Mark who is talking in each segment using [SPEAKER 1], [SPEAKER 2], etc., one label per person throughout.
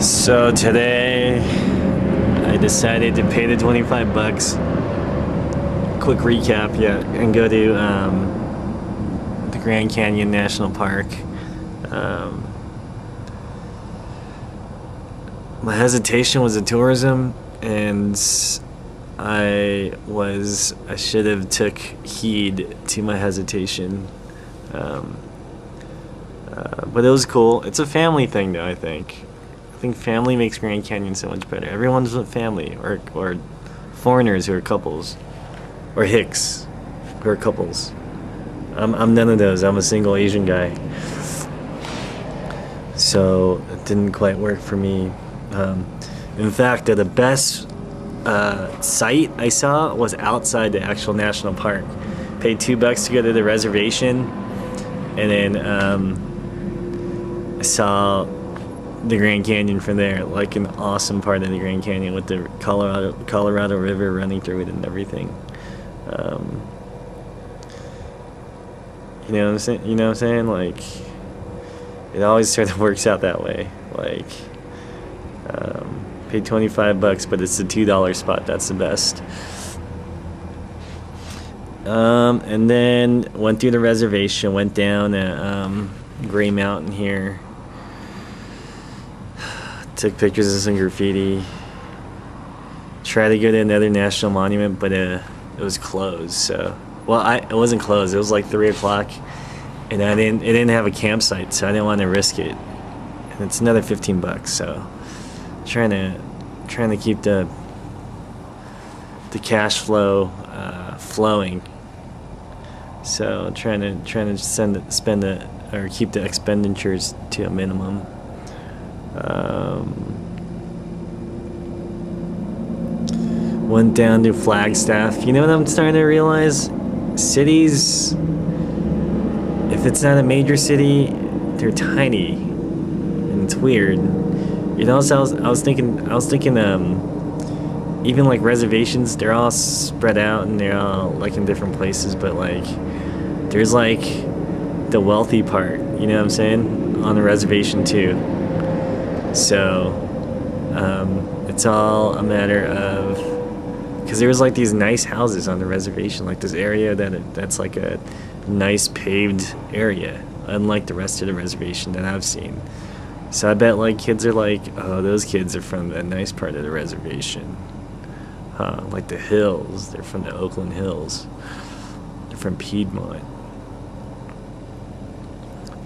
[SPEAKER 1] So today I decided to pay the 25 bucks. Quick recap, yeah, and go to the Grand Canyon National Park. My hesitation was the tourism, and I should have took heed to my hesitation. But it was cool. It's a family thing though, I think. I think family makes Grand Canyon so much better. Everyone's with family, or foreigners who are couples, or hicks who are couples. I'm none of those. I'm a single Asian guy. So it didn't quite work for me. In fact, the best sight I saw was outside the actual national park. Paid $2 to go to the reservation, and then I saw the Grand Canyon from there, like an awesome part of the Grand Canyon with the Colorado River running through it and everything. You know what I'm saying? You know what I'm saying? Like, it always sort of works out that way. Like, paid 25 bucks, but it's the $2 spot. That's the best. And then went through the reservation, went down at Gray Mountain here. Took pictures of some graffiti. Tried to go to another national monument, but it was closed. So, well, it wasn't closed. It was like 3 o'clock, and it didn't have a campsite, so I didn't want to risk it. And it's another 15 bucks. So, trying to keep the cash flow flowing. So trying to keep the expenditures to a minimum. Went down to Flagstaff. You know what I'm starting to realize? Cities, if it's not a major city, they're tiny, and it's weird. You know, so I was thinking, even like reservations, they're all spread out and they're all like in different places, but like there's like the wealthy part, you know what I'm saying, on the reservation too. So it's all a matter of, because there was like these nice houses on the reservation, like this area that's like a nice paved area, unlike the rest of the reservation that I've seen. So I bet like kids are like, oh, those kids are from the nice part of the reservation. Like the hills, they're from the Oakland Hills. They're from Piedmont.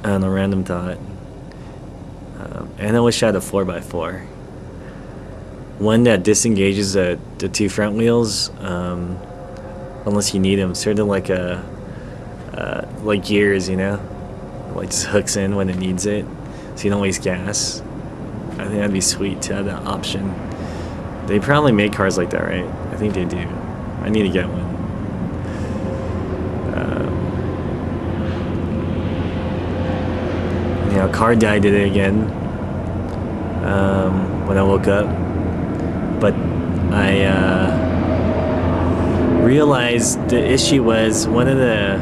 [SPEAKER 1] And a random thought. And I wish I had a 4x4. One that disengages the 2 front wheels, unless you need them. Sort of like like gears, you know? Like just hooks in when it needs it, so you don't waste gas. I think that'd be sweet to have that option. They probably make cars like that, right? I think they do. I need to get one. A car died today again when I woke up. But I realized the issue was one of the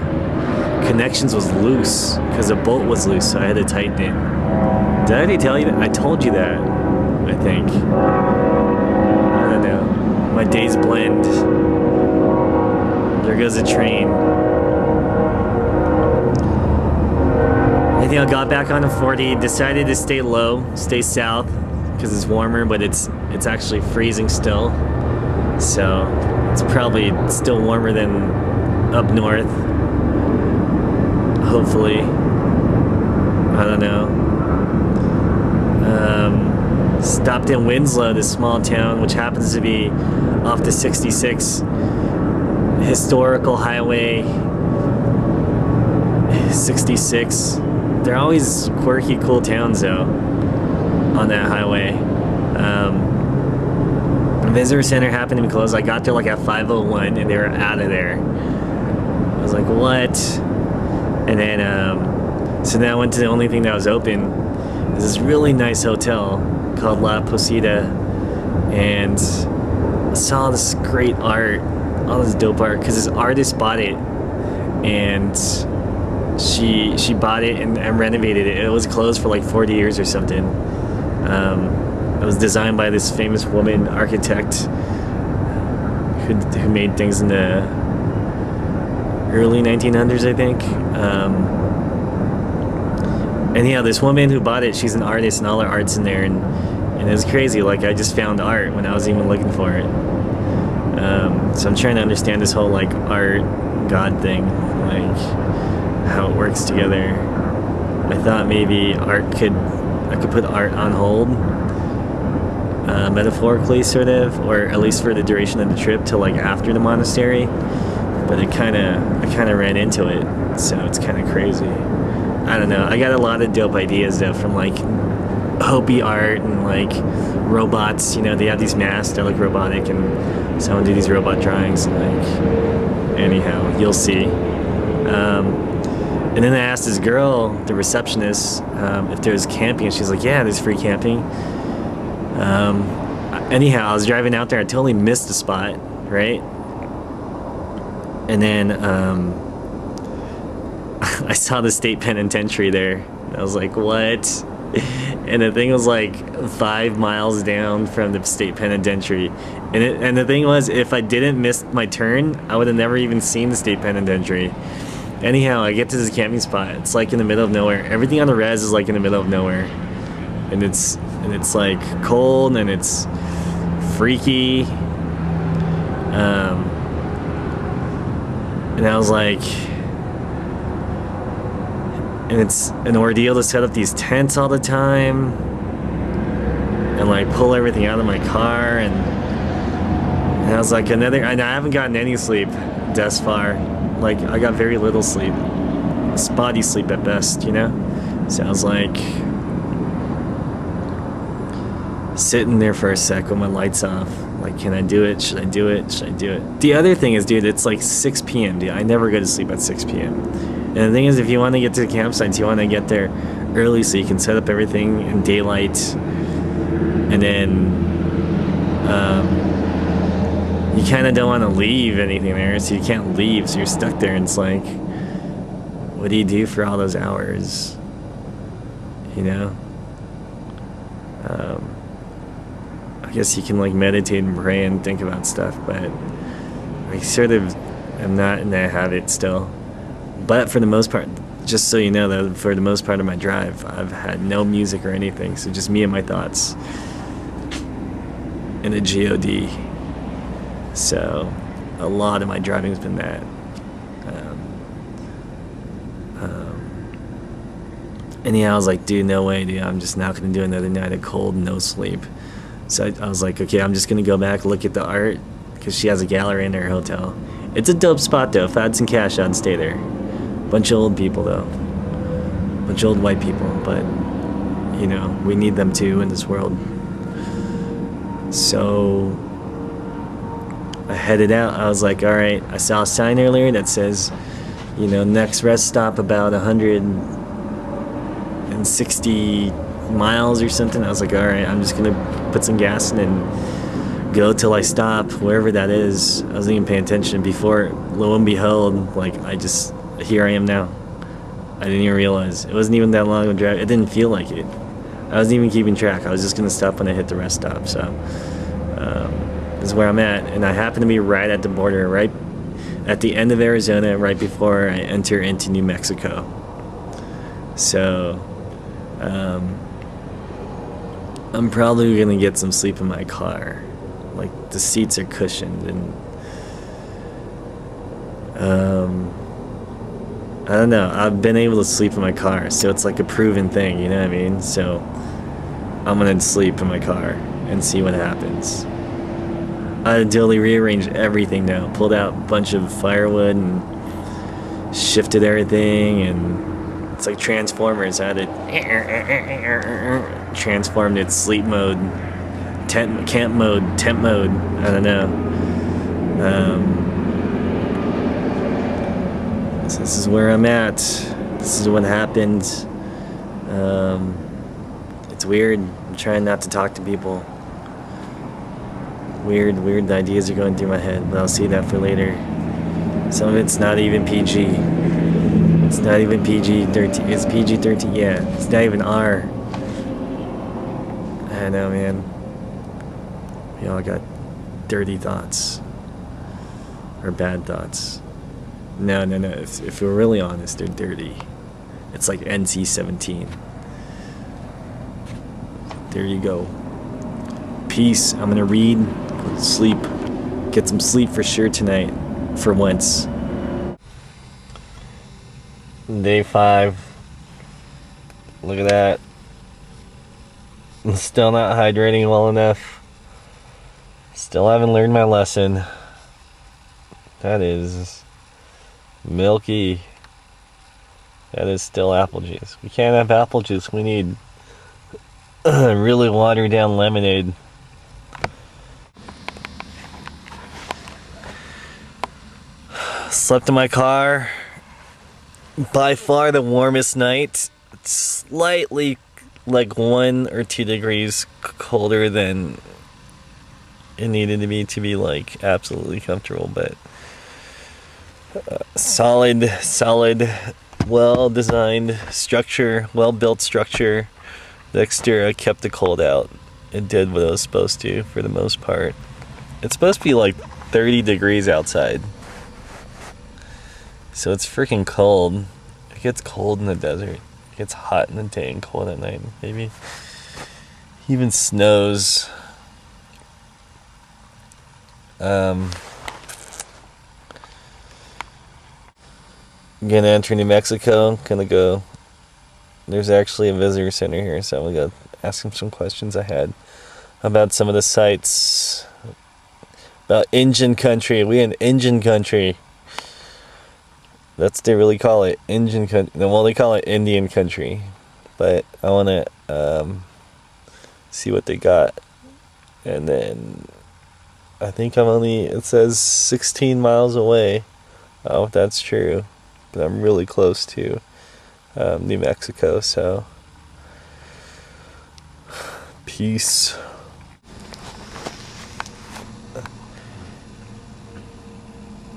[SPEAKER 1] connections was loose because the bolt was loose, so I had to tighten it. Did I already tell you that? I told you that, I think. I don't know. My days blend. There goes a train. I think I got back on the 40, decided to stay low, stay south, because it's warmer, but it's actually freezing still. So it's probably still warmer than up north. Hopefully. I don't know. Stopped in Winslow, this small town, which happens to be off the 66 historical highway 66. They're always quirky, cool towns though on that highway. The visitor center happened to be closed. I got there like at 5:01 and they were out of there. I was like, what? And then so then I went to the only thing that was open. There's this really nice hotel called La Posada, and I saw this great art, all this dope art, because this artist bought it, and she bought it and renovated it. It was closed for like 40 years or something. It was designed by this famous woman architect who made things in the early 1900s, I think. And yeah, this woman who bought it, she's an artist, and all her art's in there, and it was crazy. Like, I just found art when I was even looking for it. So I'm trying to understand this whole like art God thing, like how it works together. I thought maybe I could put art on hold, metaphorically, sort of, or at least for the duration of the trip till like after the monastery. But I kind of ran into it, so it's kind of crazy. I don't know. I got a lot of dope ideas though from like Hopi art and like robots. You know, they have these masks that look robotic, and someone do these robot drawings. Like, anyhow, you'll see. And then I asked this girl, the receptionist, if there was camping, and she's like, "Yeah, there's free camping." Anyhow, I was driving out there. I totally missed the spot, right? And then I saw the state penitentiary there. And I was like, "What?" And the thing was like 5 miles down from the state penitentiary. And the thing was, if I didn't miss my turn, I would have never even seen the state penitentiary. Anyhow, I get to this camping spot. It's like in the middle of nowhere. Everything on the res is like in the middle of nowhere. And it's like cold and it's freaky. And I was like, and it's an ordeal to set up these tents all the time and like pull everything out of my car, and I was like, and I haven't gotten any sleep thus far. Like, I got very little sleep, spotty sleep at best, you know? So I was like sitting there for a sec with my lights off, like, can I do it? Should I do it? Should I do it? The other thing is, dude, it's like 6 p.m. dude. I never go to sleep at 6 p.m. And the thing is, if you want to get to the campsites, you want to get there early so you can set up everything in daylight. And then you kind of don't want to leave anything there, so you can't leave, so you're stuck there. And it's like, what do you do for all those hours? You know? I guess you can like meditate and pray and think about stuff, but I sort of am not in that habit still. But for the most part, just so you know, though, for the most part of my drive, I've had no music or anything, so just me and my thoughts in a God. So a lot of my driving has been that. Anyhow, I was like, dude, no way, dude. I'm just not going to do another night of cold, no sleep. So I was like, okay, I'm just going to go back, look at the art, because she has a gallery in her hotel. It's a dope spot, though. If I had some cash, I'd stay there. Bunch of old people, though. Bunch of old white people, but, you know, we need them, too, in this world. So I headed out. I was like, all right, I saw a sign earlier that says, you know, next rest stop about 160 miles or something. I was like, all right, I'm just gonna put some gas in and go till I stop, wherever that is. I wasn't even paying attention before. Lo and behold, like, here I am now. I didn't even realize. It wasn't even that long of a drive. It didn't feel like it. I wasn't even keeping track. I was just gonna stop when I hit the rest stop. So this is where I'm at, and I happen to be right at the border, right at the end of Arizona, right before I enter into New Mexico. So I'm probably gonna get some sleep in my car. Like, the seats are cushioned, and I don't know. I've been able to sleep in my car, so it's like a proven thing, you know what I mean? So I'm gonna sleep in my car and see what happens. I totally rearranged everything now. Pulled out a bunch of firewood and shifted everything, and it's like Transformers. I had it transformed its sleep mode, camp mode, tent mode. I don't know. So this is where I'm at. This is what happened. It's weird. I'm trying not to talk to people. Weird ideas are going through my head, but I'll see that for later. Some of it's not even PG. It's not even PG-13. It's PG-13, yeah. It's not even R. I know, man. Y'all got dirty thoughts. Or bad thoughts. No. If we're really honest, they're dirty. It's like NC-17. There you go. Peace. I'm gonna read, go to sleep, get some sleep for sure tonight, for once. Day 5. Look at that. I'm still not hydrating well enough. Still haven't learned my lesson. That is milky. That is still apple juice. We can't have apple juice. We need really watered down lemonade. Slept in my car. By far the warmest night. It's slightly like 1 or 2 degrees colder than it needed to be like absolutely comfortable, but solid, well-designed structure, well-built structure. The exterior kept the cold out. It did what it was supposed to for the most part. It's supposed to be like 30 degrees outside. So it's freaking cold. It gets cold in the desert. It gets hot in the day and cold at night. Maybe even snows. I'm gonna enter New Mexico. Gonna go. There's actually a visitor center here, so I'm gonna go ask him some questions I had about some of the sites. About Indian country. We in Indian country. That's what they really call it. Indian country. Well, they call it Indian country. But I wanna see what they got. And then I think I'm only, it says 16 miles away. Oh, if that's true. But I'm really close to New Mexico, so peace.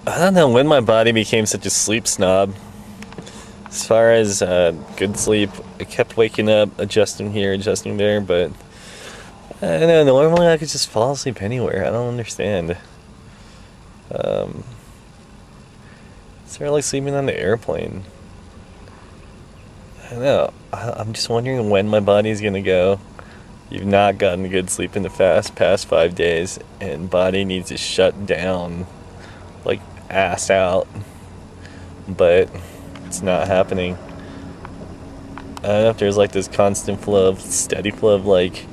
[SPEAKER 1] I don't know when my body became such a sleep snob. As far as good sleep, I kept waking up, adjusting here, adjusting there, but I don't know, normally I could just fall asleep anywhere. I don't understand. It's sort of like sleeping on the airplane. I don't know. I'm just wondering when my body's gonna go. You've not gotten good sleep in the past 5 days, and body needs to shut down, like ass out. But it's not happening. I don't know if there's like this constant flow of, steady flow of like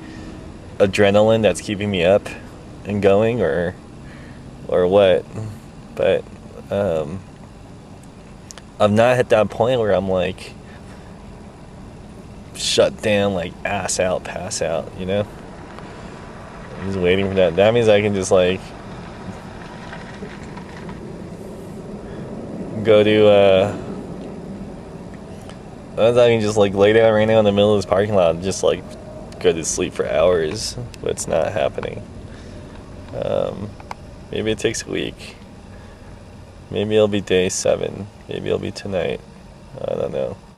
[SPEAKER 1] adrenaline that's keeping me up and going, or what. But I've not hit that point where I'm like shut down, like ass out, pass out, you know? I'm just waiting for that. That means I can just like go to I can just like lay down right now in the middle of this parking lot and just like go to sleep for hours, but it's not happening. Maybe it takes a week. Maybe it'll be day 7. Maybe it'll be tonight. I don't know.